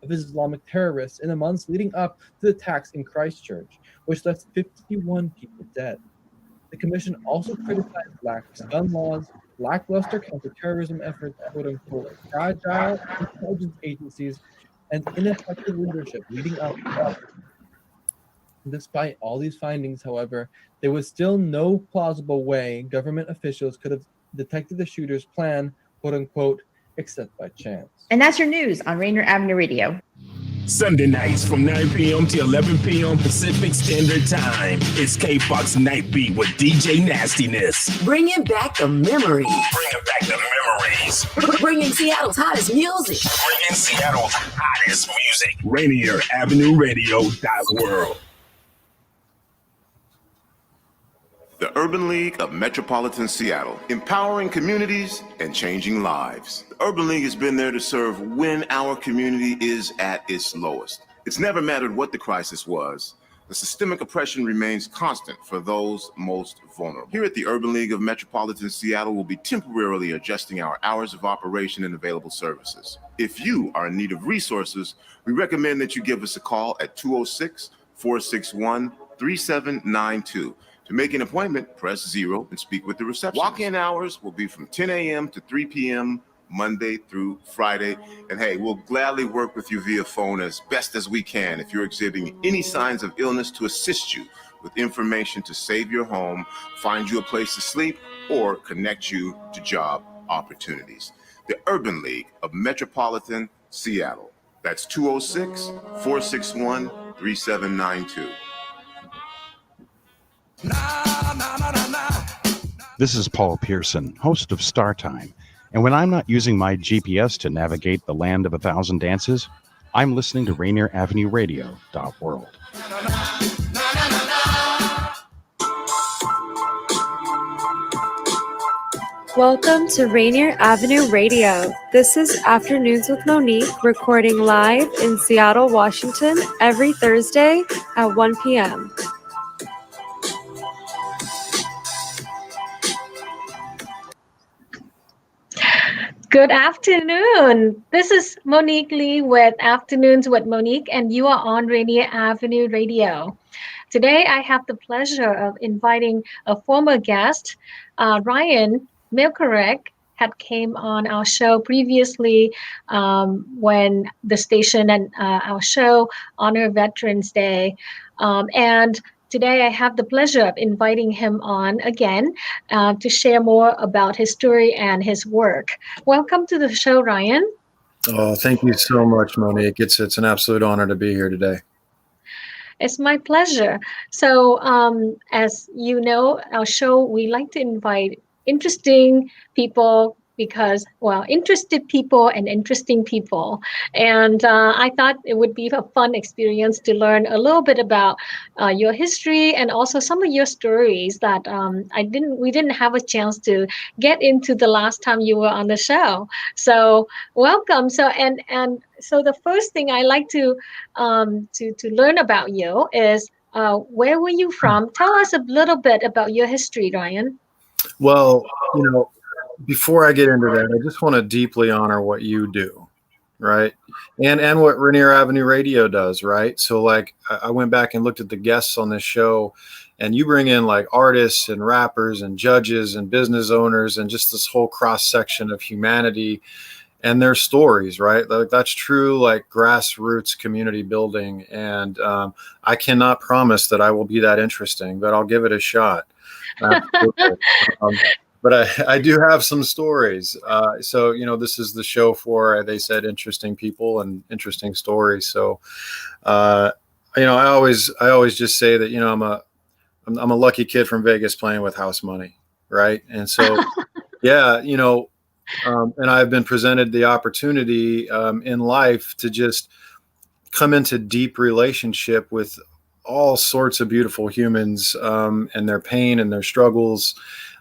of Islamic terrorists in the months leading up to the attacks in Christchurch, which left 51 people dead. The commission also criticized lax gun laws, lackluster counterterrorism efforts, quote unquote, fragile intelligence agencies, and ineffective leadership leading up. Despite all these findings, however, there was still no plausible way government officials could have detected the shooter's plan, quote unquote, except by chance. And that's your news on Rainier Avenue Radio. Sunday nights from 9 p.m. to 11 p.m. Pacific Standard Time. It's K-Fox Night Beat with DJ Nastiness. Bringing back the memories. Bringing back the memories. Bringing Seattle's hottest music. Bringing Seattle's hottest music. Rainier Avenue Radio.world. The Urban League of Metropolitan Seattle, empowering communities and changing lives. The Urban League has been there to serve when our community is at its lowest. It's never mattered what the crisis was. The systemic oppression remains constant for those most vulnerable. Here at the Urban League of Metropolitan Seattle, we'll be temporarily adjusting our hours of operation and available services. If you are in need of resources, we recommend that you give us a call at 206-461-3792. To make an appointment, press 0 and speak with the receptionist. Walk-in hours will be from 10 a.m. to 3 p.m. Monday through Friday. And hey, we'll gladly work with you via phone as best as we can if you're exhibiting any signs of illness to assist you with information to save your home, find you a place to sleep, or connect you to job opportunities. The Urban League of Metropolitan Seattle. That's 206-461-3792. This is Paul Pearson, host of Star Time, and when I'm not using my GPS to navigate the land of 1,000 dances, I'm listening to Rainier Avenue Radio.world. Welcome to Rainier Avenue Radio. This is Afternoons with Monique, recording live in Seattle, Washington, every Thursday at 1 p.m. Good afternoon. This is Monique Lee with Afternoons with Monique, and you are on Rainier Avenue Radio. Today, I have the pleasure of inviting a former guest, Ryan Milkorek, had came on our show previously when the station and our show honor Veterans Day. And today, I have the pleasure of inviting him on again to share more about his story and his work. Welcome to the show, Ryan. Oh, thank you so much, Monique. It's an absolute honor to be here today. It's my pleasure. So, as you know, our show, we like to invite interesting people because, well, interested people and interesting people. And I thought it would be a fun experience to learn a little bit about your history and also some of your stories that we didn't have a chance to get into the last time you were on the show. So welcome. So so the first thing I like to learn about you is where were you from? Tell us a little bit about your history, Ryan. Well, before I get into that, I just want to deeply honor what you do, right? And what Rainier Avenue Radio does, right? So like I went back and looked at the guests on this show, and you bring in like artists and rappers and judges and business owners and just this whole cross section of humanity and their stories, right? Like that's true, like grassroots community building. And I cannot promise that I will be that interesting, but I'll give it a shot. But I do have some stories. So, this is the show for, they said, interesting people and interesting stories. So, I always just say that, I'm a lucky kid from Vegas playing with house money. Right. And so, yeah, and I've been presented the opportunity in life to just come into deep relationship with all sorts of beautiful humans and their pain and their struggles.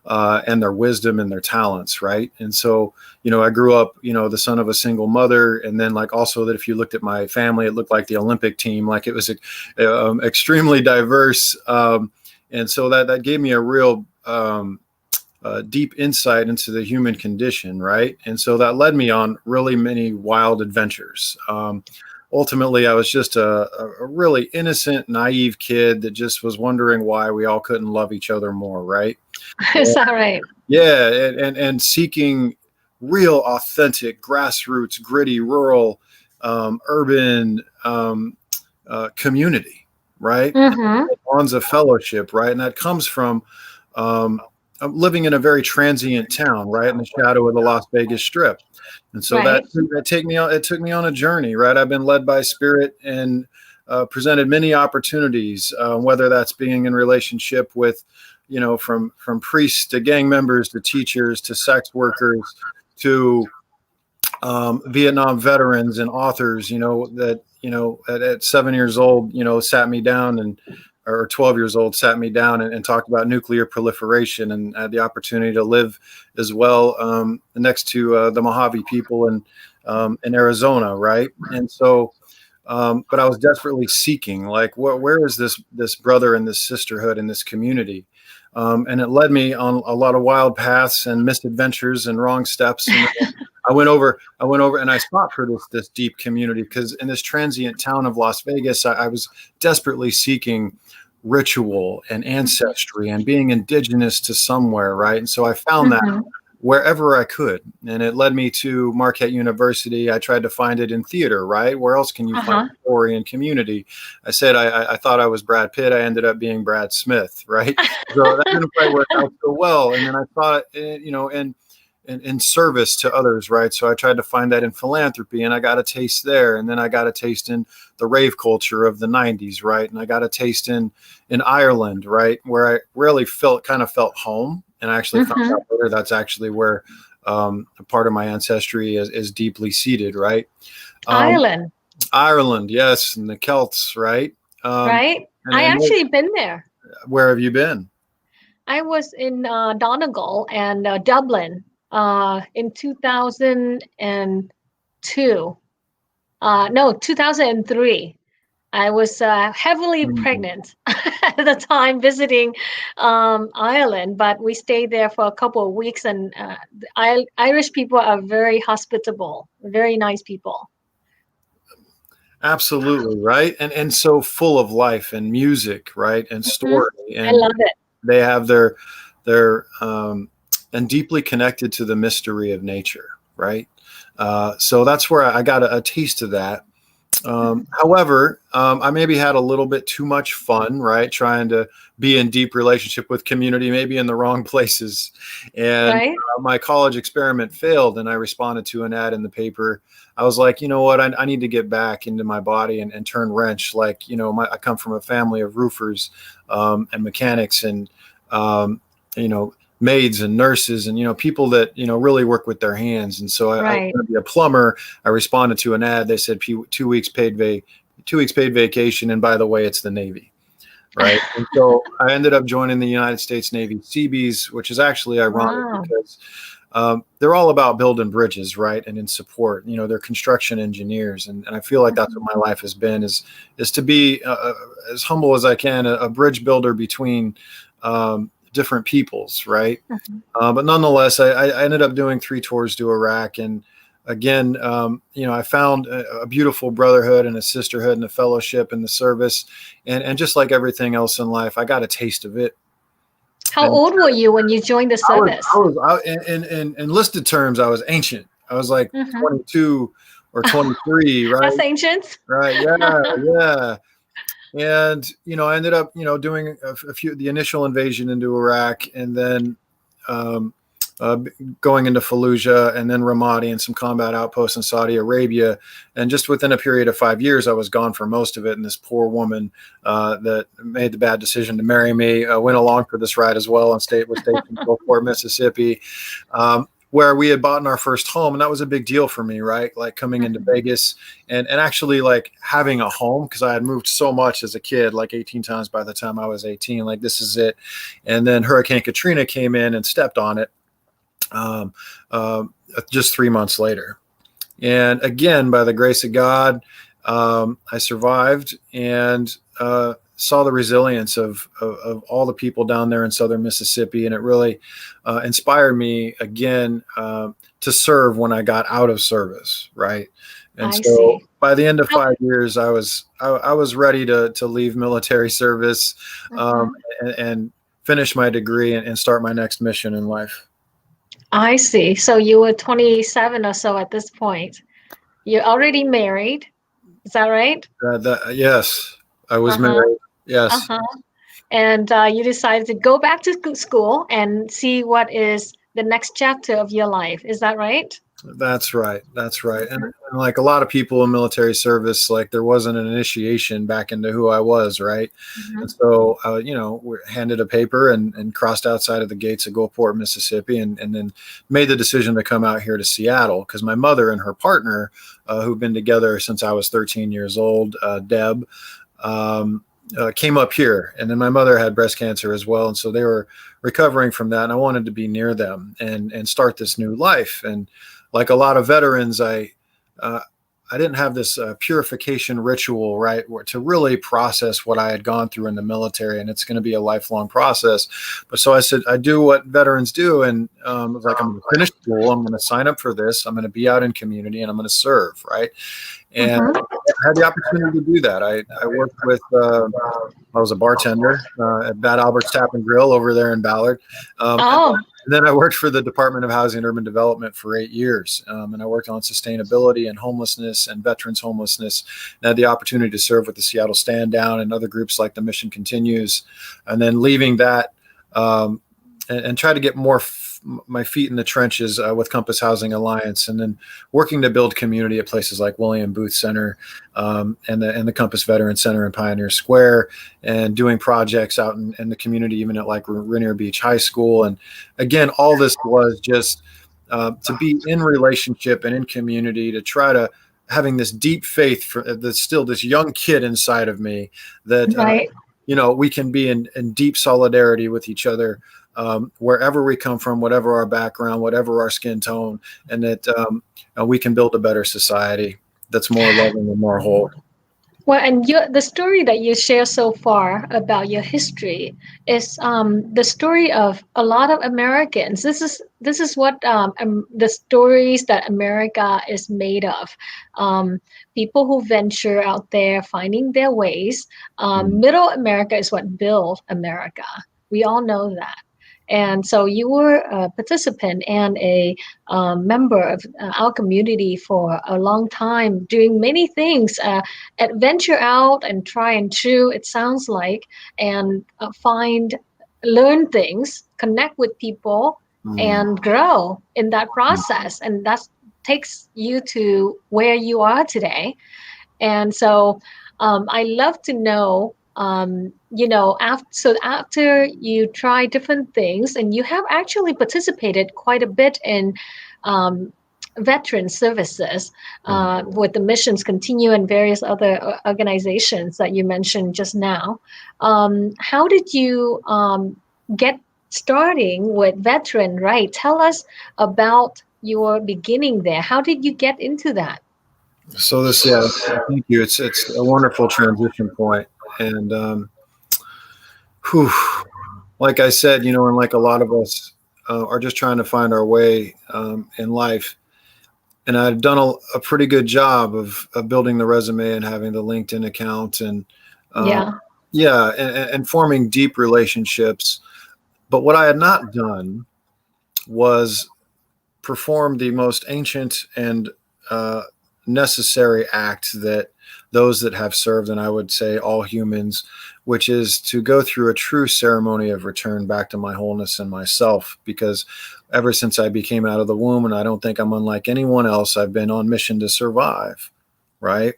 And their wisdom and their talents, right? And so, I grew up, the son of a single mother, and then like also that if you looked at my family, it looked like the Olympic team, like it was extremely diverse, and so that gave me a real deep insight into the human condition, right? And so that led me on really many wild adventures. ultimately I was just a really innocent, naive kid that just was wondering why we all couldn't love each other more, right? Is that right? Yeah, and seeking real, authentic, grassroots, gritty, rural, urban community, right? Mm-hmm. Bonds of fellowship, right? And that comes from I'm living in a very transient town, right in the shadow of the Las Vegas Strip, and so Right. that take me on. It took me on a journey, right? I've been led by Spirit and presented many opportunities, whether that's being in relationship with, from priests to gang members to teachers to sex workers to Vietnam veterans and authors, that, at 7 years old, sat me down or 12 years old, sat me down and talked about nuclear proliferation, and had the opportunity to live as well next to the Mojave people in Arizona. Right. And so, but I was desperately seeking, like, where is this brother and this sisterhood in this community? And it led me on a lot of wild paths and misadventures and wrong steps. And I went over and I sought for this deep community, because in this transient town of Las Vegas, I was desperately seeking ritual and ancestry and being indigenous to somewhere. Right. And so I found that wherever I could. And it led me to Marquette University. I tried to find it in theater, right? Where else can you find story and community? I said, I thought I was Brad Pitt. I ended up being Brad Smith, right? So that didn't quite work out so well. And then I thought, in service to others, right? So I tried to find that in philanthropy, and I got a taste there. And then I got a taste in the rave culture of the 90s, right? And I got a taste in Ireland, right? Where I really felt home. And I actually found out later that's actually where a part of my ancestry is deeply seated, right? Ireland, yes, and the Celts, right? Right. I actually been there. Where have you been? I was in Donegal and Dublin in 2002. No, 2003. I was heavily pregnant at the time, visiting Ireland, but we stayed there for a couple of weeks, and Irish people are very hospitable, very nice people. Absolutely, right? And so full of life and music, right? And story. And I love it. They have their and deeply connected to the mystery of nature, right? So that's where I got a taste of that. However, I maybe had a little bit too much fun, right? Trying to be in deep relationship with community, maybe in the wrong places. And my college experiment failed, and I responded to an ad in the paper. I was like, you know what? I need to get back into my body and turn wrench. Like, I come from a family of roofers and mechanics and, maids and nurses and, people that, really work with their hands. And so I was going to be a plumber. I responded to an ad. They said 2 weeks paid vacation. And by the way, it's the Navy. Right. And so I ended up joining the United States Navy Seabees, which is actually ironic because they're all about building bridges, right? And in support, they're construction engineers. And I feel like that's what my life has been, is to be as humble as I can, a bridge builder between different peoples, right? But nonetheless, I ended up doing 3 tours to Iraq. And again, I found a beautiful brotherhood and a sisterhood and a fellowship in the service. And just like everything else in life, I got a taste of it. How old were you when you joined the service? In enlisted terms, I was ancient. I was like 22 or 23, right? That's ancient. Right. Yeah. And, I ended up, doing the initial invasion into Iraq, and then going into Fallujah, and then Ramadi, and some combat outposts in Saudi Arabia. And just within a period of 5 years, I was gone for most of it. And this poor woman that made the bad decision to marry me went along for this ride as well, and was stationed in Gulfport, Mississippi, where we had bought our first home. And that was a big deal for me, right? Like coming into Vegas and actually like having a home, because I had moved so much as a kid, like 18 times by the time I was 18, like this is it. And then Hurricane Katrina came in and stepped on it just 3 months later. And again, by the grace of God, I survived and saw the resilience of all the people down there in southern Mississippi. And it really inspired me again to serve when I got out of service, right? And I so see. by the end of How- 5 years, I was ready to leave military service, Mhm. and finish my degree and start my next mission in life. I see. So you were 27 or so at this point. You're already married. Is that right? Yes, I was Uh-huh. married. Yes. Uh-huh. And you decided to go back to school and see what is the next chapter of your life. Is that right? That's right. That's right. And like a lot of people in military service, like there wasn't an initiation back into who I was, right? Mhm. And so, we handed a paper and crossed outside of the gates of Gulfport, Mississippi, and then made the decision to come out here to Seattle because my mother and her partner, who've been together since I was 13 years old, Deb, came up here. And then my mother had breast cancer as well. And so they were recovering from that. And I wanted to be near them and start this new life. And like a lot of veterans, I didn't have this purification ritual, right, to really process what I had gone through in the military, and it's going to be a lifelong process. But so I said, I do what veterans do, and I was like, I'm going to finish school, I'm going to sign up for this, I'm going to be out in community, and I'm going to serve, right? And Mhm. I had the opportunity to do that. I worked with, I was a bartender at Bad Albert's Tap and Grill over there in Ballard. Oh, And then I worked for the Department of Housing and Urban Development for 8 years. And I worked on sustainability and homelessness and veterans homelessness. And I had the opportunity to serve with the Seattle Stand Down and other groups like the Mission Continues. And then leaving that and try to get my feet in the trenches with Compass Housing Alliance, and then working to build community at places like William Booth Center and the Compass Veteran Center in Pioneer Square, and doing projects out in the community, even at like Rainier Beach High School. And again, all this was just to be in relationship and in community, to try to having this deep faith that's still this young kid inside of me that, right. we can be in deep solidarity with each other. Wherever we come from, whatever our background, whatever our skin tone, and that we can build a better society that's more loving and more whole. Well, and the story that you share so far about your history is the story of a lot of Americans. This is what the stories that America is made of. People who venture out there, finding their ways. Middle America is what built America. We all know that. And so you were a participant and a member of our community for a long time, doing many things, adventure out and try and true, it sounds like, and learn things, connect with people, and grow in that process. And that takes you to where you are today. And so I love to know, after you try different things, and you have actually participated quite a bit in veteran services with the Missions Continue and various other organizations that you mentioned just now. How did you get starting with veteran, right? Tell us about your beginning there. How did you get into that? So thank you. It's a wonderful transition point. And like I said, and like a lot of us are just trying to find our way in life. And I've done a pretty good job of building the resume and having the LinkedIn account and and forming deep relationships. But what I had not done was perform the most ancient and necessary act that those that have served, and I would say all humans, which is to go through a true ceremony of return back to my wholeness and myself. Because ever since I became out of the womb, and I don't think I'm unlike anyone else, I've been on mission to survive, right?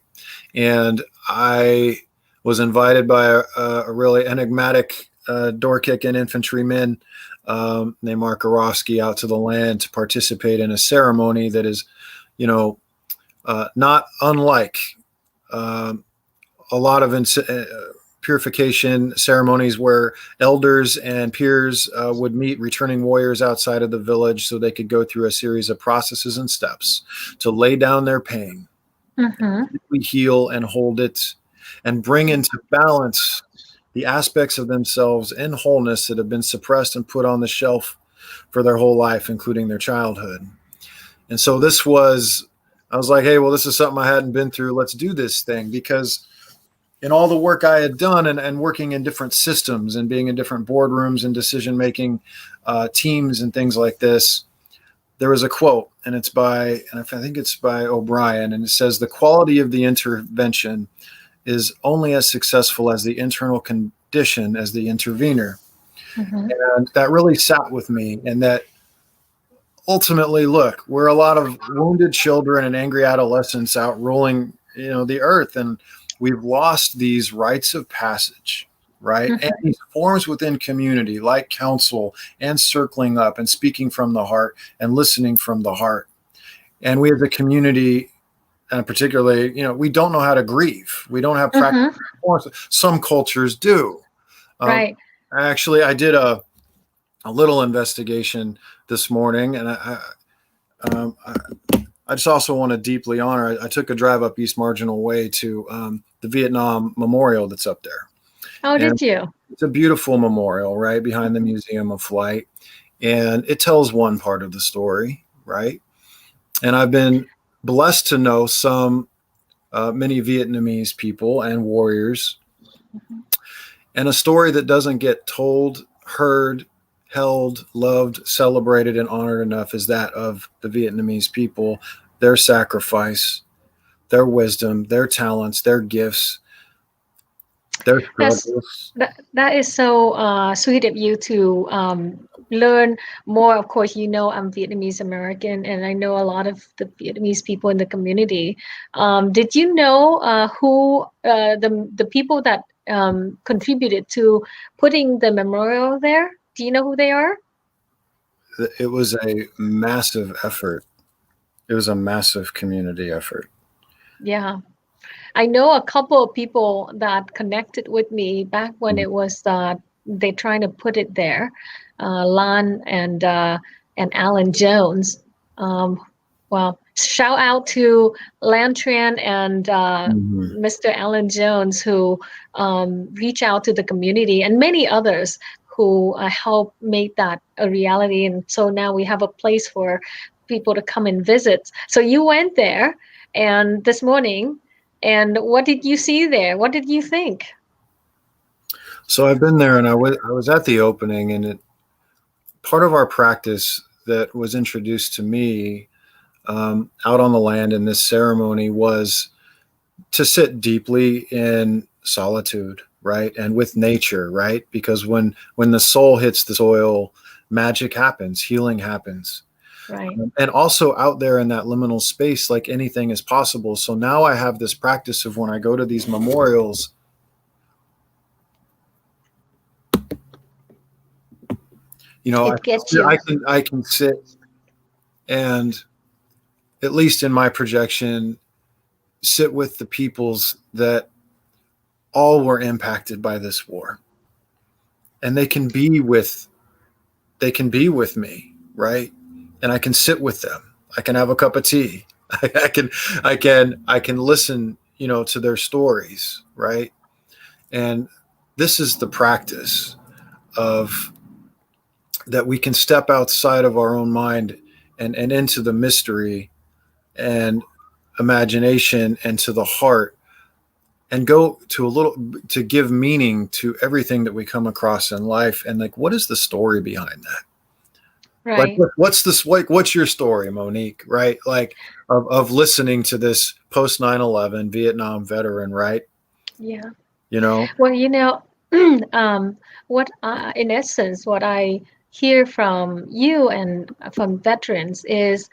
And I was invited by a really enigmatic door-kicking infantryman named Mark Orofsky out to the land to participate in a ceremony that is, not unlike a lot of purification ceremonies where elders and peers would meet returning warriors outside of the village so they could go through a series of processes and steps to lay down their pain, we heal and hold it, and bring into balance the aspects of themselves in wholeness that have been suppressed and put on the shelf for their whole life, including their childhood. And so this was I was like, hey, well, this is something I hadn't been through. Let's do this thing. Because in all the work I had done and working in different systems and being in different boardrooms and decision-making teams and things like this, there was a quote, and it's by, and I think it's by O'Brien, and it says, the quality of the intervention is only as successful as the internal condition as the intervener. Mhm. And that really sat with me, and that ultimately, look, we're a lot of wounded children and angry adolescents out rolling, the earth, and we've lost these rites of passage, right? Mhm. And these forms within community, like counsel and circling up and speaking from the heart and listening from the heart. And we as a community, and particularly, we don't know how to grieve. We don't have practice. Some cultures do. Right. Actually, I did a little investigation this morning, and I just also want to deeply honor. I took a drive up East Marginal Way to the Vietnam Memorial that's up there. Oh, did you? It's a beautiful memorial, right behind the Museum of Flight, and it tells one part of the story, right? And I've been blessed to know many Vietnamese people and warriors, and a story that doesn't get told, heard, held, loved, celebrated, and honored enough is that of the Vietnamese people, their sacrifice, their wisdom, their talents, their gifts, their struggles. That is so sweet of you to learn more. Of course, I'm Vietnamese American, and I know a lot of the Vietnamese people in the community. Did you know who the people that contributed to putting the memorial there? Do you know who they are? It was a massive effort. It was a massive community effort. Yeah. I know a couple of people that connected with me back when it was they trying to put it there, Lon and Alan Jones. Well, shout out to Lantran and Mr. Alan Jones, who reach out to the community, and many others who help make that a reality. And so now we have a place for people to come and visit. So you went there, and this morning. And what did you see there? What did you think? So I've been there, and I was at the opening, and part of our practice that was introduced to me out on the land in this ceremony was to sit deeply in solitude, right, and with nature, right, because when the soul hits the soil, magic happens, healing happens. Right. And also out there in that liminal space, like anything is possible. So now I have this practice of when I go to these memorials, I can sit and, at least in my projection, sit with the peoples that all were impacted by this war, and they can be with me, right? And I can sit with them. I can have a cup of tea. I can listen, to their stories, right? And this is the practice of that we can step outside of our own mind and into the mystery and imagination and to the heart, and go to give meaning to everything that we come across in life. And like, what is the story behind that? Right. Like, what's your story, Monique, right? Like of listening to this post 9/11 Vietnam veteran, right? Yeah. Well, what in essence, what I hear from you and from veterans is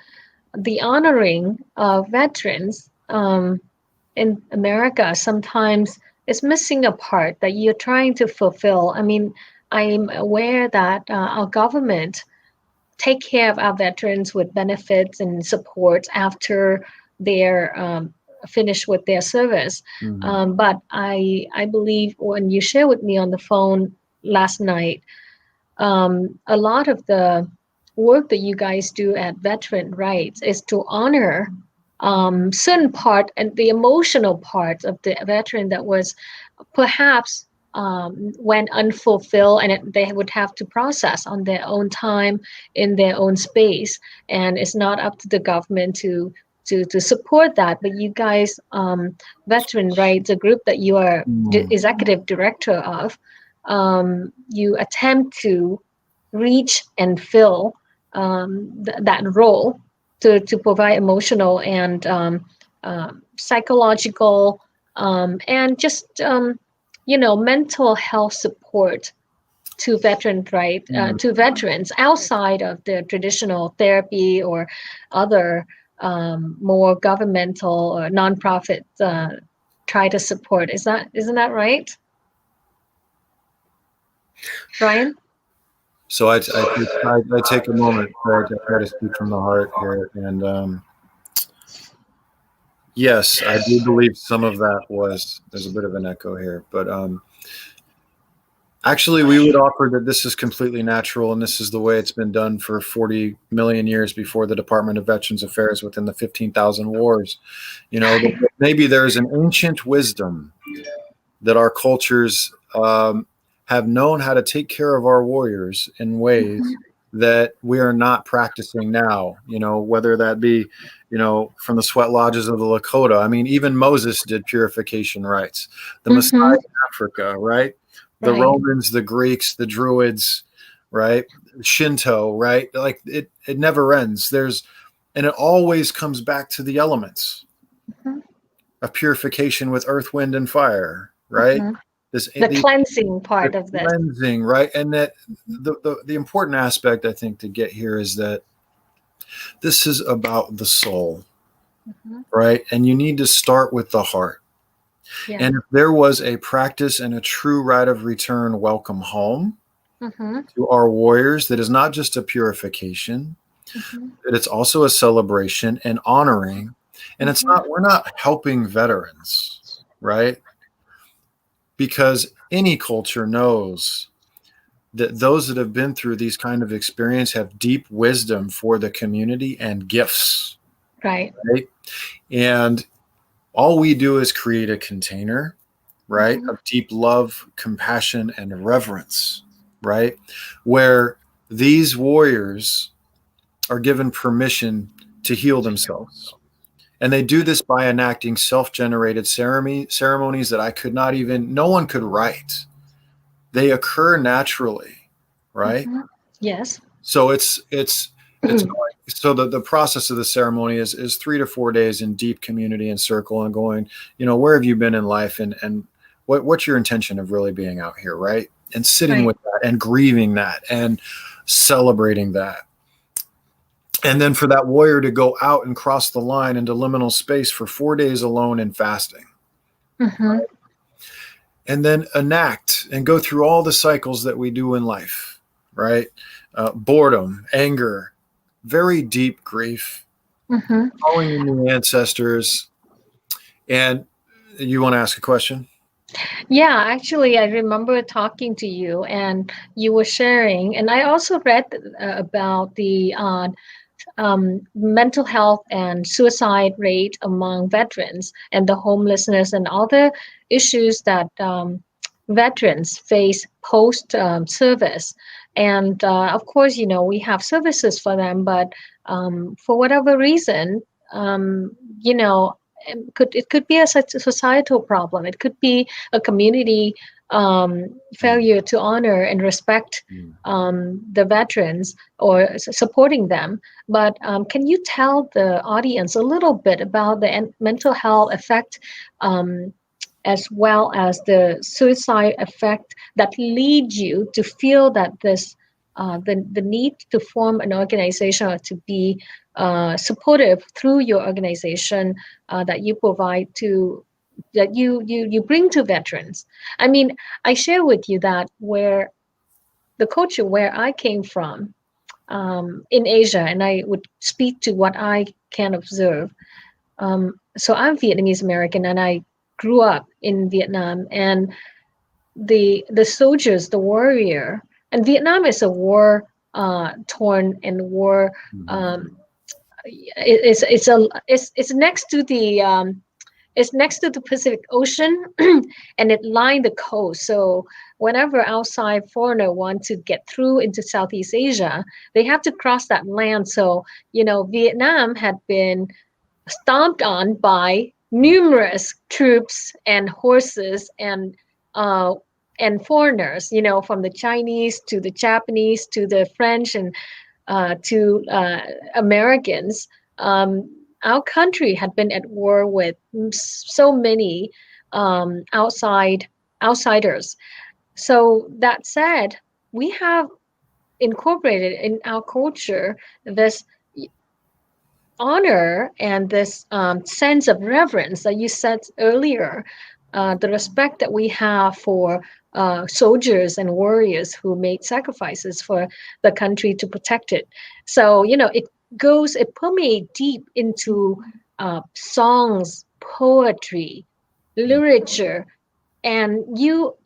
the honoring of veterans in America sometimes is missing a part that you're trying to fulfill. I mean, I'm aware that our government take care of our veterans with benefits and support after they're finished with their service. But I believe when you shared with me on the phone last night, a lot of the work that you guys do at Veteran Rights is to honor certain part and the emotional part of the veteran that was perhaps went unfulfilled, and they would have to process on their own time in their own space, and it's not up to the government to to support that. But you guys, Veteran Rights, a group that you are executive director of, you attempt to reach and fill that role to provide emotional and psychological and just mental health support to to veterans outside of the traditional therapy or other more governmental or nonprofit try to support. Isn't that right, Brian? So I take a moment to try to speak from the heart here, and yes, I do believe some of that was, there's a bit of an echo here, but actually we would offer that this is completely natural, and this is the way it's been done for 40 million years before the Department of Veterans Affairs within the 15,000 wars. Maybe there's an ancient wisdom that our cultures have known how to take care of our warriors in ways that we are not practicing now, whether that be, from the sweat lodges of the Lakota. I mean, even Moses did purification rites. The Maasai in Africa, right? The Romans, the Greeks, the Druids, right? Shinto, right? Like it never ends. And it always comes back to the elements of purification with earth, wind, and fire, right? The cleansing part of this. Cleansing, right? And that the important aspect, I think, to get here is that this is about the soul, right? And you need to start with the heart. Yeah. And if there was a practice and a true rite of return, welcome home to our warriors, that is not just a purification, that it's also a celebration and honoring. And we're not helping veterans, right? Because any culture knows that those that have been through these kind of experience have deep wisdom for the community and gifts. Right. And all we do is create a container, right, of deep love, compassion, and reverence, right, where these warriors are given permission to heal themselves. And they do this by enacting self-generated ceremonies that no one could write. They occur naturally, right? Yes. So so the process of the ceremony is 3 to 4 days in deep community and circle and going, where have you been in life, and what's your intention of really being out here, right? And sitting with that and grieving that and celebrating that. And then for that warrior to go out and cross the line into liminal space for 4 days alone in fasting. Right? And then enact and go through all the cycles that we do in life, right? Boredom, anger, very deep grief, calling in the ancestors. And you want to ask a question? Yeah, actually, I remember talking to you and you were sharing, and I also read about the mental health and suicide rate among veterans and the homelessness and all the issues that veterans face post service. And of course, we have services for them, but for whatever reason, it could be a societal problem. It could be a community failure to honor and respect the veterans or supporting them. But can you tell the audience a little bit about the mental health effect as well as the suicide effect that lead you to feel that this the need to form an organization or to be supportive through your organization that you provide that you bring to veterans? I mean, I share with you that where the culture where I came from in Asia, and I would speak to what I can observe. So I'm Vietnamese American, and I grew up in Vietnam, and the soldiers, the warrior, and Vietnam is a war torn and war. It's next to the it's next to the Pacific Ocean, and it lined the coast. So whenever outside foreigner want to get through into Southeast Asia, they have to cross that land. So Vietnam had been stomped on by numerous troops and horses and foreigners, from the Chinese to the Japanese to the French and to Americans. Our country had been at war with so many outsiders. So that said, we have incorporated in our culture this honor and this sense of reverence that you said earlier, the respect that we have for soldiers and warriors who made sacrifices for the country to protect it. So, it permeates deep into songs, poetry, literature, and you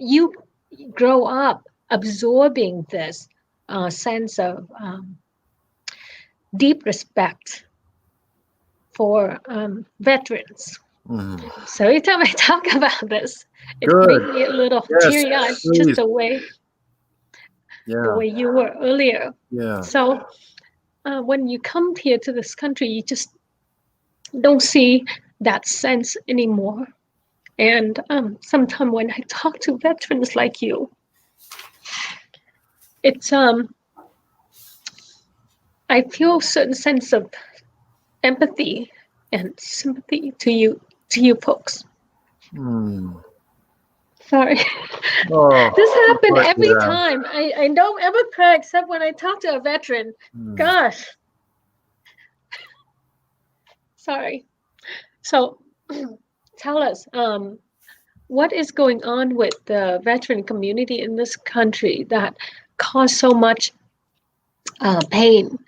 grow up absorbing this sense of deep respect for veterans. So every time I talk about this, it makes me a little teary-eyed, just the way you were earlier. Yeah. So when you come here to this country, you just don't see that sense anymore. And sometimes when I talk to veterans like you, it's I feel a certain sense of empathy and sympathy to you folks. Sorry. This happened every time. I don't ever cry except when I talk to a veteran. Gosh. Sorry. So tell us, what is going on with the veteran community in this country that caused so much pain?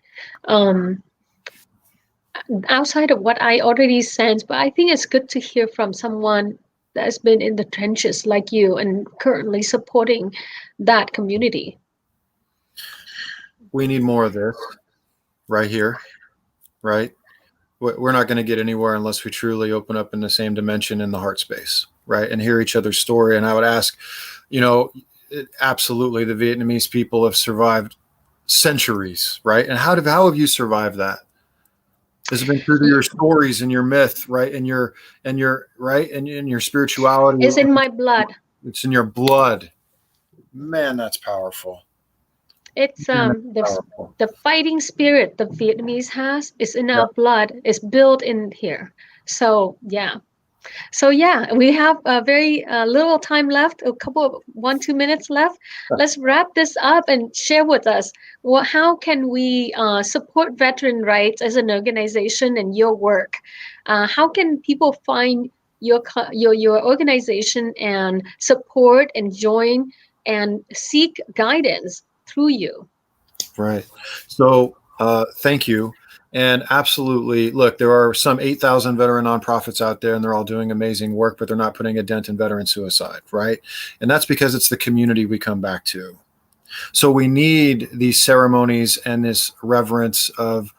Outside of what I already sense, but I think it's good to hear from someone that's been in the trenches like you and currently supporting that community. We need more of this right here, right? We're not going to get anywhere unless we truly open up in the same dimension in the heart space, right? And hear each other's story. And I would ask, absolutely, the Vietnamese people have survived centuries, right? And how have you survived that? Has it been through your stories and your myth, right? And your right and in your spirituality. It's in my blood. It's in your blood. Man, that's powerful. It's the fighting spirit the Vietnamese has is in our blood. It's built in here. So yeah. We have a very little time left, a couple of 1-2 minutes left. Let's wrap this up and share with us, how can we support veteran rights as an organization and your work? How can people find your organization and support and join and seek guidance through you? Right. So thank you. And absolutely, look, there are some 8,000 veteran nonprofits out there, and they're all doing amazing work, but they're not putting a dent in veteran suicide, right? And that's because it's the community we come back to. So we need these ceremonies and this reverence of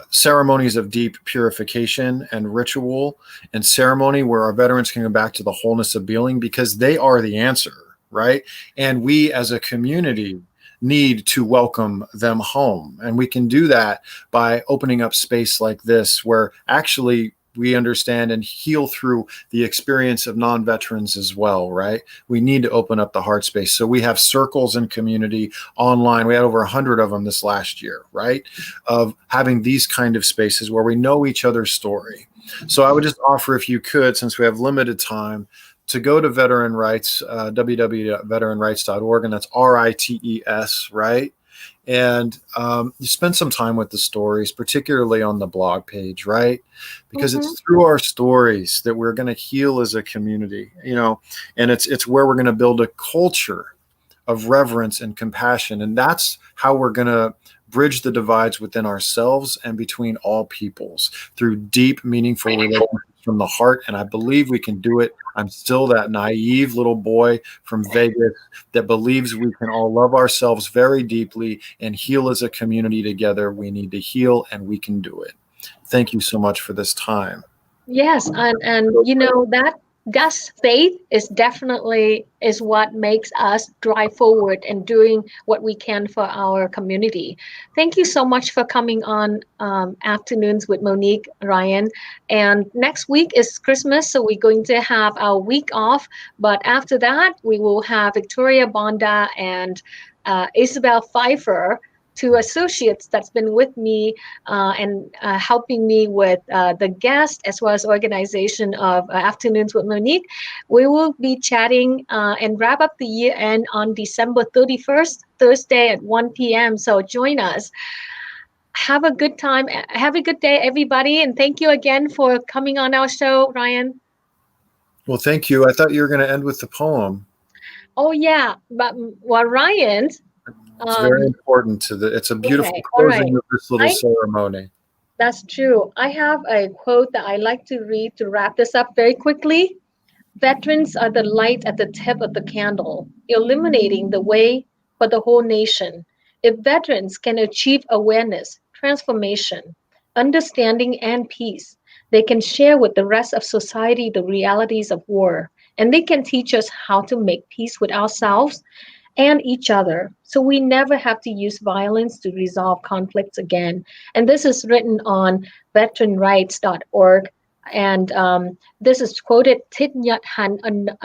ceremonies of deep purification and ritual and ceremony where our veterans can go back to the wholeness of being, because they are the answer, right? And we as a community need to welcome them home. And we can do that by opening up space like this, where actually we understand and heal through the experience of non-veterans as well, right? We need to open up the heart space. So we have circles in community online. We had over 100 of them this last year, right? Of having these kind of spaces where we know each other's story. So I would just offer, if you could, since we have limited time, to go to Veteran Rights, www.veteranrights.org, and that's RITES, right? And you spend some time with the stories, particularly on the blog page, right? Because it's through our stories that we're going to heal as a community, and it's where we're going to build a culture of reverence and compassion. And that's how we're going to bridge the divides within ourselves and between all peoples through deep, meaningful relationships from the heart. And I believe we can do it. I'm still that naive little boy from Vegas that believes we can all love ourselves very deeply and heal as a community together. We need to heal, and we can do it. Thank you so much for this time. Yes, and Thus, faith is definitely is what makes us drive forward and doing what we can for our community. Thank you so much for coming on Afternoons with Monique, Ryan. And next week is Christmas, so we're going to have our week off. But after that, we will have Victoria Bonda and Isabel Pfeiffer, two associates that's been with me and helping me with the guest as well as organization of Afternoons with Monique. We will be chatting and wrap up the year end on December 31st, Thursday at 1 p.m. So join us. Have a good time. Have a good day, everybody. And thank you again for coming on our show, Ryan. Well, thank you. I thought you were going to end with the poem. Oh, yeah. But well, Ryan. It's very important to it's a beautiful Okay, all closing right. of this little ceremony. That's true. I have a quote that I like to read to wrap this up very quickly. Veterans are the light at the tip of the candle, illuminating the way for the whole nation. If veterans can achieve awareness, transformation, understanding, and peace, they can share with the rest of society the realities of war, and they can teach us how to make peace with ourselves and each other. So we never have to use violence to resolve conflicts again. And this is written on veteranrights.org. And this is quoted Thich Nhat Hanh,